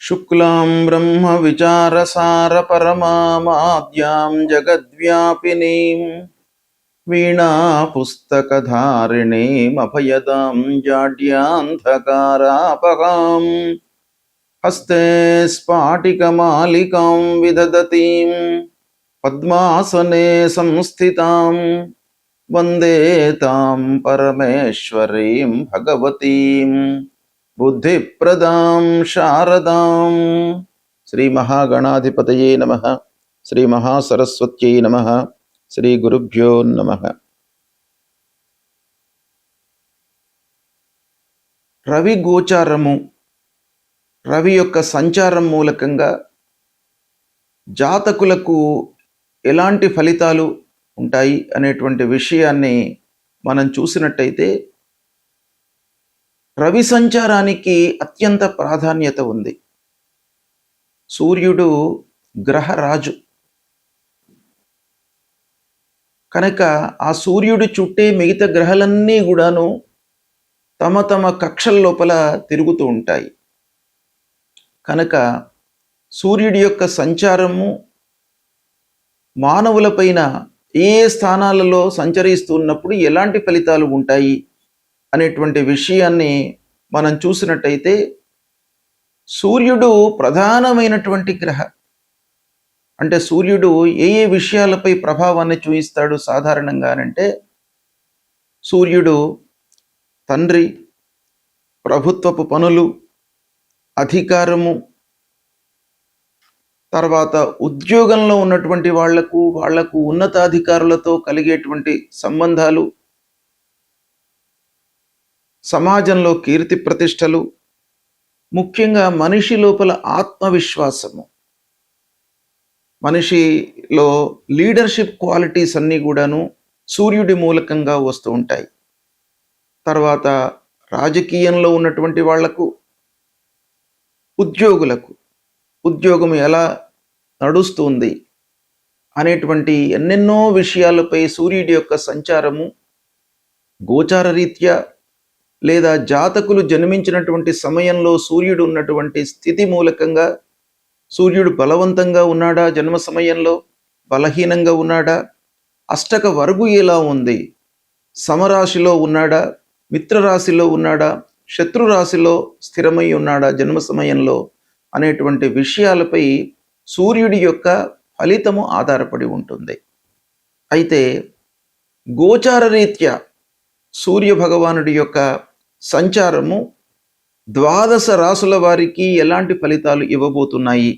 शुक्लां ब्रह्म विचारसार परमामाद्यां जगद्व्यापिनीं वीणा पुस्तकधारिणीम् अभयदां जाड्यान्धकारापहां हस्ते स्फाटिकमालिकां विदधतीं पद्मासने संस्थितां वन्दे तां परमेश्वरीं भगवतीं बुद्धिप्रदां शारदां। श्री महागणाधिपतये नमः। श्री महासरस्वत्यै नमः। శ్రీ గురుభ్యో నమః. రవి గోచారము, రవి యొక్క సంచారం మూలకంగా జాతకులకు ఎలాంటి ఫలితాలు ఉంటాయి అనేటువంటి విషయాన్ని మనం చూసినట్టయితే, రవి సంచారానికి అత్యంత ప్రాధాన్యత ఉంది. సూర్యుడు గ్రహరాజు కనుక ఆ సూర్యుడి చుట్టే మిగతా గ్రహాలన్నీ కూడాను తమ తమ కక్షల లోపల తిరుగుతూ ఉంటాయి. కనుక సూర్యుడి యొక్క సంచారము మానవులపైన ఏ స్థానాలలో సంచరిస్తున్నప్పుడు ఎలాంటి ఫలితాలు ఉంటాయి అనేటువంటి విషయాన్ని మనం చూసినట్టయితే, సూర్యుడు ప్రధానమైనటువంటి గ్రహం. అంటే సూర్యుడు ఏ ఏ విషయాలపై ప్రభావాన్ని చూపిస్తాడు సాధారణంగానంటే, సూర్యుడు తండ్రి, ప్రభుత్వపు పనులు, అధికారము, తర్వాత ఉద్యోగంలో ఉన్నటువంటి వాళ్లకు ఉన్నతాధికారులతో కలిగేటువంటి సంబంధాలు, సమాజంలో కీర్తి ప్రతిష్టలు, ముఖ్యంగా మనిషి లోపల ఆత్మవిశ్వాసము, మనిషిలో లీడర్షిప్ క్వాలిటీస్ అన్నీ కూడాను సూర్యుడి మూలకంగా వస్తూ ఉంటాయి. తర్వాత రాజకీయంలో ఉన్నటువంటి వాళ్లకు, ఉద్యోగం ఎలా నడుస్తుంది అనేటువంటి ఎన్నెన్నో విషయాలపై సూర్యుడి యొక్క సంచారము గోచార రీత్యా లేదా జాతకులు జన్మించినటువంటి సమయంలో సూర్యుడు ఉన్నటువంటి స్థితి మూలకంగా, సూర్యుడు బలవంతంగా ఉన్నాడా, జన్మ సమయంలో బలహీనంగా ఉన్నాడా, అష్టక వర్గు ఎలా ఉంది, సమరాశిలో ఉన్నాడా, మిత్రరాశిలో ఉన్నాడా, శత్రురాశిలో స్థిరమై ఉన్నాడా జన్మ సమయంలో అనేటువంటి విషయాలపై సూర్యుడి యొక్క ఫలితము ఆధారపడి ఉంటుంది. అయితే గోచార రీత్యా సూర్య భగవానుడి యొక్క సంచారము 12 రాసుల వారికి ఎలాంటి ఫలితాలు ఇవ్వబోతున్నాయి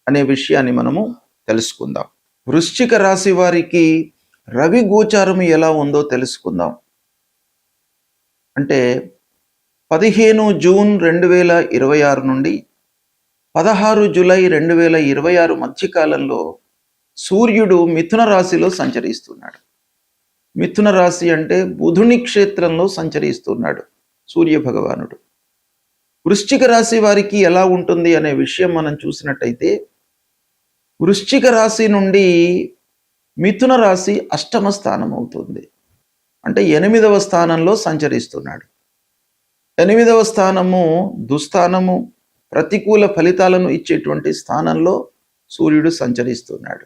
అనే విషయాన్ని మనము తెలుసుకుందాం. వృశ్చిక రాశి వారికి రవి గోచారం ఎలా ఉందో తెలుసుకుందాం. అంటే 15 జూన్ 2026 నుండి 16 జూలై 2026 మధ్యకాలంలో సూర్యుడు మిథున రాశిలో సంచరిస్తున్నాడు. మిథున రాశి అంటే బుధుని క్షేత్రంలో సంచరిస్తున్నాడు సూర్య భగవానుడు. వృశ్చిక రాశి వారికి ఎలా ఉంటుంది అనే విషయం మనం చూసినట్టయితే, వృశ్చిక రాశి నుండి మిథున రాశి అష్టమ స్థానం అవుతుంది. అంటే 8వ స్థానంలో సంచరిస్తున్నాడు. 8వ స్థానము దుస్థానము, ప్రతికూల ఫలితాలను ఇచ్చేటువంటి స్థానంలో సూర్యుడు సంచరిస్తున్నాడు.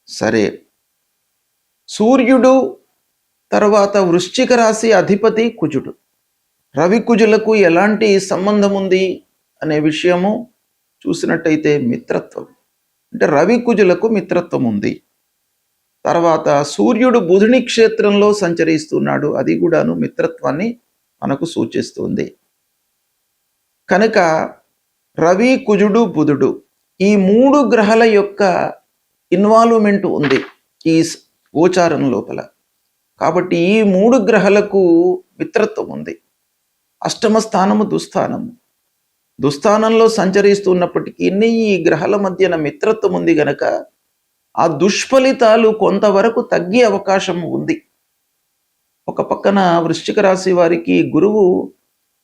సరే, సూర్యుడు తర్వాత వృశ్చిక రాశి అధిపతి కుజుడు. రవి కుజులకు ఎలాంటి సంబంధం ఉంది అనే విషయము చూసినట్టయితే మిత్రత్వం. అంటే రవి కుజులకు మిత్రత్వం ఉంది. తర్వాత సూర్యుడు బుధుని క్షేత్రంలో సంచరిస్తున్నాడు, అది కూడాను మిత్రత్వాన్ని మనకు సూచిస్తుంది. కనుక రవి, కుజుడు, బుధుడు ఈ 3 గ్రహాల యొక్క ఇన్వాల్వ్మెంట్ ఉంది ఈ గోచారం లోపల. కాబట్టి ఈ 3 గ్రహాలకు మిత్రత్వం ఉంది. అష్టమ స్థానము దుస్థానంలో సంచరిస్తున్నప్పటికీ ఈ గ్రహాల మధ్యన మిత్రత్వం ఉంది గనక ఆ దుష్ఫలితాలు కొంతవరకు తగ్గే అవకాశం ఉంది. ఒక పక్కన వృశ్చిక రాశి వారికి గురువు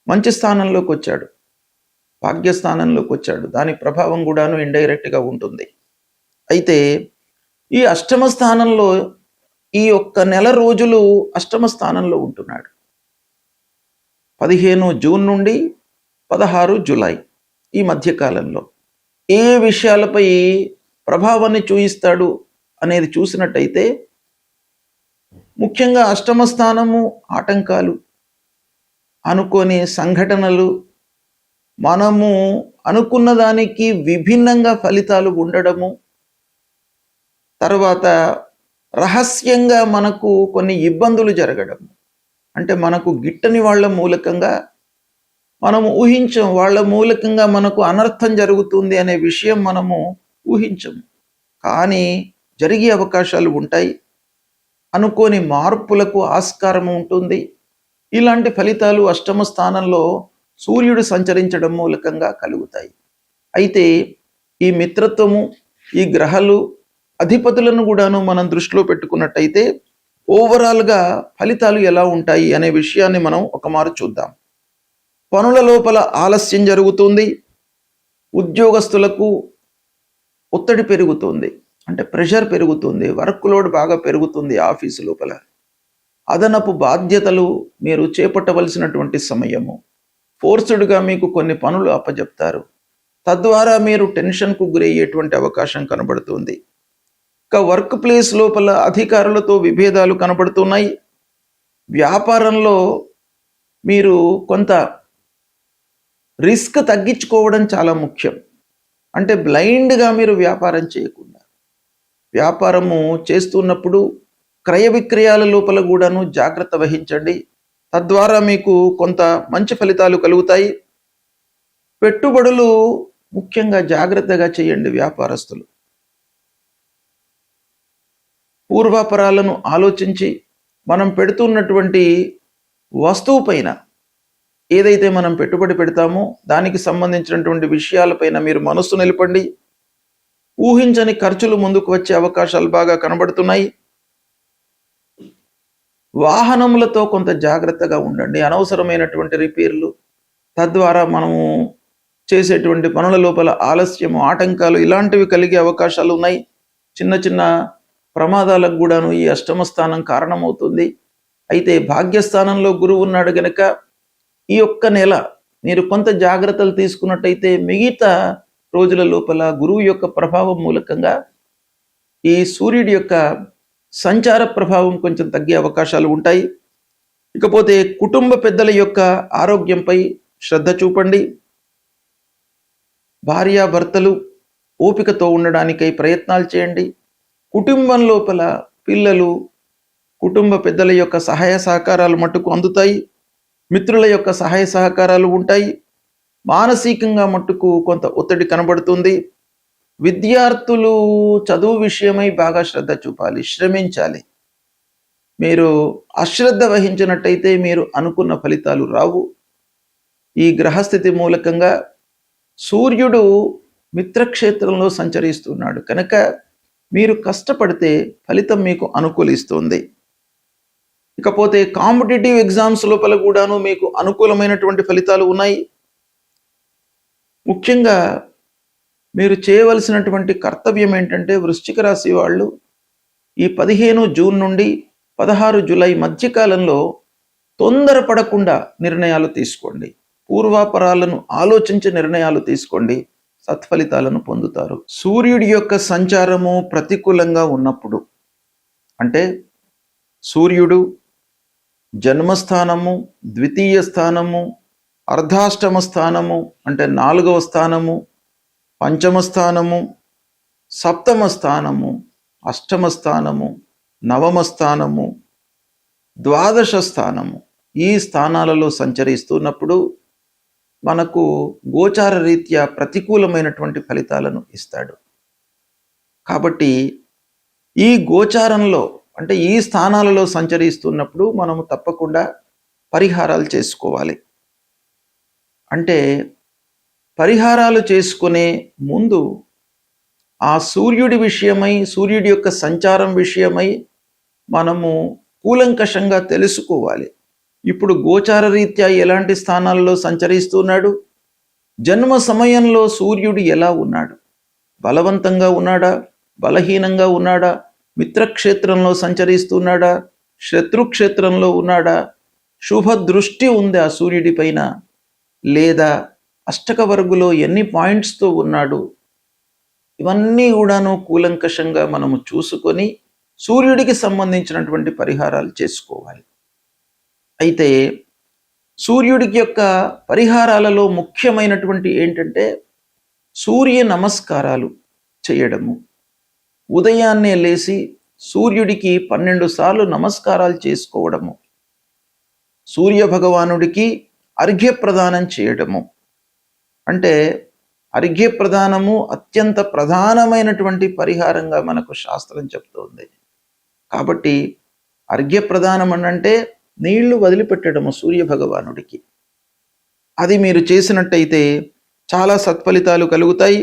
మంచి స్థానంలోకి వచ్చాడు, భాగ్యస్థానంలోకి వచ్చాడు. దాని ప్రభావం కూడాను ఇండైరెక్ట్గా ఉంటుంది. అయితే ఈ అష్టమ స్థానంలో ఈ ఒక్క నెల రోజులు అష్టమ స్థానంలో ఉంటున్నాడు. 15 జూన్ నుండి 16 జూలై ఈ మధ్యకాలంలో ఏ విషయాలపై ప్రభావాన్ని చూయిస్తాడు అనేది చూసినట్టయితే ముఖ్యంగా అష్టమ స్థానము ఆటంకాలు, అనుకోని సంఘటనలు, మనము అనుకున్న దానికి విభిన్నంగా ఫలితాలు ఉండడము, తర్వాత రహస్యంగా మనకు కొన్ని ఇబ్బందులు జరగడం, అంటే మనకు గిట్టని వాళ్ళ మూలకంగా మనము ఊహించం, వాళ్ళ మూలకంగా మనకు అనర్థం జరుగుతుంది అనే విషయం మనము ఊహించం, కానీ జరిగే అవకాశాలు ఉంటాయి. అనుకోని మార్పులకు ఆస్కారం ఉంటుంది. ఇలాంటి ఫలితాలు అష్టమ స్థానంలో సూర్యుడు సంచరించడం మూలకంగా కలుగుతాయి. అయితే ఈ మిత్రత్వము, ఈ గ్రహాలు అధిపతులను కూడాను మనం దృష్టిలో పెట్టుకున్నట్టయితే ఓవరాల్గా ఫలితాలు ఎలా ఉంటాయి అనే విషయాన్ని మనం ఒకమారు చూద్దాం. పనుల లోపల ఆలస్యం జరుగుతుంది. ఉద్యోగస్తులకు ఒత్తిడి పెరుగుతుంది, అంటే ప్రెషర్ పెరుగుతుంది, వర్క్ లోడ్ బాగా పెరుగుతుంది. ఆఫీసు లోపల అదనపు బాధ్యతలు మీరు చేపట్టవలసినటువంటి సమయము, ఫోర్స్డ్గా మీకు కొన్ని పనులు అప్పచెప్తారు, తద్వారా మీరు టెన్షన్కు గురయ్యేటువంటి అవకాశం కనబడుతుంది. ఇక వర్క్ ప్లేస్ లోపల అధికారులతో విభేదాలు కనబడుతున్నాయి. వ్యాపారంలో మీరు కొంత రిస్క్ తగ్గించుకోవడం చాలా ముఖ్యం. అంటే బ్లైండ్గా మీరు వ్యాపారం చేయకుండా, వ్యాపారము చేస్తున్నప్పుడు క్రయ విక్రయాల లోపల కూడాను జాగ్రత్త వహించండి. తద్వారా మీకు కొంత మంచి ఫలితాలు కలుగుతాయి. పెట్టుబడులు ముఖ్యంగా జాగ్రత్తగా చేయండి వ్యాపారస్తులు. పూర్వాపరాలను ఆలోచించి మనం పెడుతున్నటువంటి వస్తువు పైన, ఏదైతే మనం పెట్టుబడి పెడతామో దానికి సంబంధించినటువంటి విషయాలపైన మీరు మనస్సు నిలపండి. ఊహించని ఖర్చులు ముందుకు వచ్చే అవకాశాలు బాగా కనబడుతున్నాయి. వాహనములతో కొంత జాగ్రత్తగా ఉండండి. అనవసరమైనటువంటి రిపేర్లు, తద్వారా మనము చేసేటువంటి పనుల లోపల ఆలస్యము, ఆటంకాలు ఇలాంటివి కలిగే అవకాశాలు ఉన్నాయి. చిన్న చిన్న ప్రమాదాలకు కూడాను ఈ అష్టమ స్థానం కారణమవుతుంది. అయితే భాగ్యస్థానంలో గురువు ఉన్నాడు గనక ఈ ఒక్క నెల మీరు కొంత జాగ్రత్తలు తీసుకున్నట్టయితే మిగతా రోజుల లోపల గురువు యొక్క ప్రభావం మూలకంగా ఈ సూర్యుడి యొక్క సంచార ప్రభావం కొంచెం తగ్గే అవకాశాలు ఉంటాయి. ఇకపోతే కుటుంబ పెద్దల యొక్క ఆరోగ్యంపై శ్రద్ధ చూపండి. భార్యాభర్తలు ఓపికతో ఉండడానికై ప్రయత్నాలు చేయండి. కుటుంబం లోపల పిల్లలు, కుటుంబ పెద్దల యొక్క సహాయ సహకారాలు మట్టుకు అందుతాయి. మిత్రుల యొక్క సహాయ సహకారాలు ఉంటాయి. మానసికంగా మట్టుకు కొంత ఒత్తిడి కనబడుతుంది. విద్యార్థులు చదువు విషయమై బాగా శ్రద్ధ చూపాలి, శ్రమించాలి. మీరు అశ్రద్ధ వహించినట్టయితే మీరు అనుకున్న ఫలితాలు రావు. ఈ గ్రహస్థితి మూలకంగా సూర్యుడు మిత్రక్షేత్రంలో సంచరిస్తున్నాడు కనుక మీరు కష్టపడితే ఫలితం మీకు అనుకూలిస్తుంది. ఇకపోతే కాంపిటేటివ్ ఎగ్జామ్స్ లోపల కూడాను మీకు అనుకూలమైనటువంటి ఫలితాలు ఉన్నాయి. ముఖ్యంగా మీరు చేయవలసినటువంటి కర్తవ్యం ఏంటంటే, వృశ్చిక రాశి వాళ్ళు ఈ 15 జూన్ నుండి 16 జూలై మధ్యకాలంలో తొందరపడకుండా నిర్ణయాలు తీసుకోండి. పూర్వాపరాలను ఆలోచించి నిర్ణయాలు తీసుకోండి, సత్ఫలితాలను పొందుతారు. సూర్యుడి యొక్క సంచారము ప్రతికూలంగా ఉన్నప్పుడు, అంటే సూర్యుడు జన్మస్థానము, ద్వితీయ స్థానము, అర్ధాష్టమ స్థానము అంటే 4వ స్థానము, పంచమ స్థానము, సప్తమ స్థానము, అష్టమ స్థానము, నవమ స్థానము, ద్వాదశ స్థానము, ఈ స్థానాలలో సంచరిస్తున్నప్పుడు మనకు గోచార రీత్యా ప్రతికూలమైనటువంటి ఫలితాలను ఇస్తాడు. కాబట్టి ఈ గోచారంలో, అంటే ఈ స్థానాలలో సంచరిస్తున్నప్పుడు మనము తప్పకుండా పరిహారాలు చేసుకోవాలి. అంటే పరిహారాలు చేసుకునే ముందు ఆ సూర్యుడి విషయమై, సూర్యుడి యొక్క సంచారం విషయమై మనము కూలంకషంగా తెలుసుకోవాలి. ఇప్పుడు గోచార రీత్యా ఎలాంటి స్థానాలలో సంచరిస్తున్నాడు, జన్మ సమయంలో సూర్యుడు ఎలా ఉన్నాడు, బలవంతంగా ఉన్నాడా, బలహీనంగా ఉన్నాడా, మిత్రక్షేత్రంలో సంచరిస్తున్నాడా, శత్రుక్షేత్రంలో ఉన్నాడా, శుభ దృష్టి ఉంది ఆ సూర్యుడి పైన లేదా అష్టక వర్గులో ఎన్ని పాయింట్స్తో ఉన్నాడు, ఇవన్నీ కూడాను కూలంకషంగా మనము చూసుకొని సూర్యుడికి సంబంధించినటువంటి పరిహారాలు చేసుకోవాలి. అయితే సూర్యుడికి యొక్క పరిహారాలలో ముఖ్యమైనటువంటి ఏంటంటే సూర్య నమస్కారాలు చేయడము. ఉదయాన్నే లేచి సూర్యుడికి 12 సార్లు నమస్కారాలు చేసుకోవడము, సూర్య భగవానుడికి అర్ఘ్యప్రదానం చేయడము. అంటే అర్ఘ్యప్రదానము అత్యంత ప్రధానమైనటువంటి పరిహారంగా మనకు శాస్త్రం చెప్తోంది. కాబట్టి అర్ఘ్యప్రదానం అంటే నీళ్లు వదిలిపెట్టడము సూర్య భగవానుడికి. అది మీరు చేసినట్టయితే చాలా సత్ఫలితాలు కలుగుతాయి.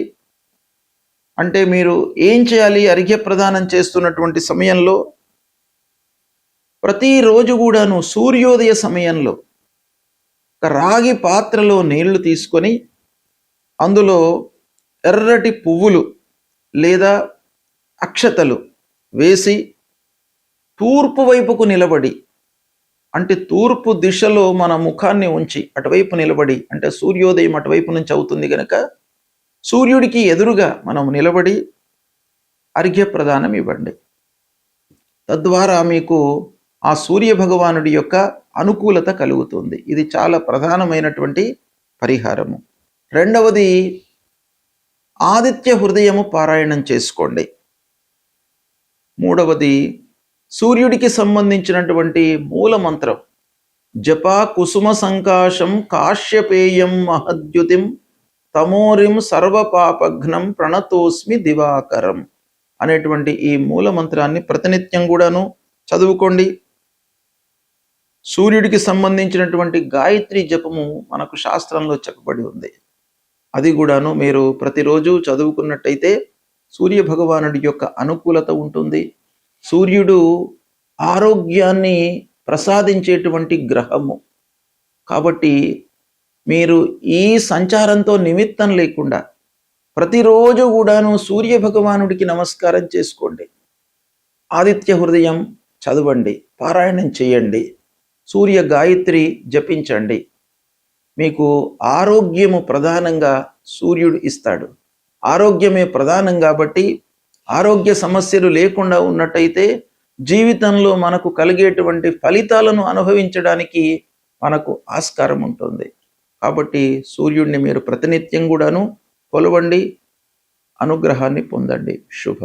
అంటే మీరు ఏం చేయాలి? అర్ఘ్యప్రదానం చేస్తున్నటువంటి సమయంలో ప్రతిరోజు కూడాను సూర్యోదయ సమయంలో ఒక రాగి పాత్రలో నీళ్లు తీసుకొని అందులో ఎర్రటి పువ్వులు లేదా అక్షతలు వేసి తూర్పు వైపుకు నిలబడి, అంటే తూర్పు దిశలో మన ముఖాన్ని ఉంచి అటువైపు నిలబడి, అంటే సూర్యోదయం అటువైపు నుంచి అవుతుంది గనక సూర్యుడికి ఎదురుగా మనం నిలబడి అర్ఘ్యప్రదానం ఇవ్వండి. తద్వారా మీకు ఆ సూర్య భగవానుడి యొక్క అనుకూలత కలుగుతుంది. ఇది చాలా ప్రధానమైనటువంటి పరిహారము. రెండవది, ఆదిత్య హృదయము పారాయణం చేసుకోండి. మూడవది, సూర్యుడికి సంబంధించినటువంటి మూల మంత్రం జపా కుసుమ సంకాశం కాశ్యపేయం మహద్యుతిం తమోరిం సర్వపాపఘ్నం ప్రణతోస్మి దివాకరం అనేటువంటి ఈ మూల మంత్రాన్ని ప్రతినిత్యం కూడాను చదువుకోండి. సూర్యుడికి సంబంధించినటువంటి గాయత్రి జపము మనకు శాస్త్రంలో చెప్పబడి ఉంది. అది కూడాను మీరు ప్రతిరోజు చదువుకున్నట్టయితే సూర్య భగవానుడి యొక్క అనుకూలత ఉంటుంది. సూర్యుడు ఆరోగ్యాన్ని ప్రసాదించేటువంటి గ్రహము కాబట్టి మీరు ఈ సంచారంతో నిమిత్తం లేకుండా ప్రతిరోజు కూడాను సూర్య భగవానుడికి నమస్కారం చేసుకోండి. ఆదిత్య హృదయం చదవండి, పారాయణం చేయండి, సూర్య గాయత్రి జపించండి. మీకు ఆరోగ్యము ప్రధానంగా సూర్యుడు ఇస్తాడు. ఆరోగ్యమే ప్రధానం కాబట్టి ఆరోగ్య సమస్యలు లేకుండా ఉన్నట్టయితే జీవితంలో మనకు కలిగేటువంటి ఫలితాలను అనుభవించడానికి మనకు ఆస్కారం ఉంటుంది. కాబట్టి సూర్యుడిని మీరు ప్రతినిత్యం కూడాను కొలవండి, అనుగ్రహాన్ని పొందండి. శుభం.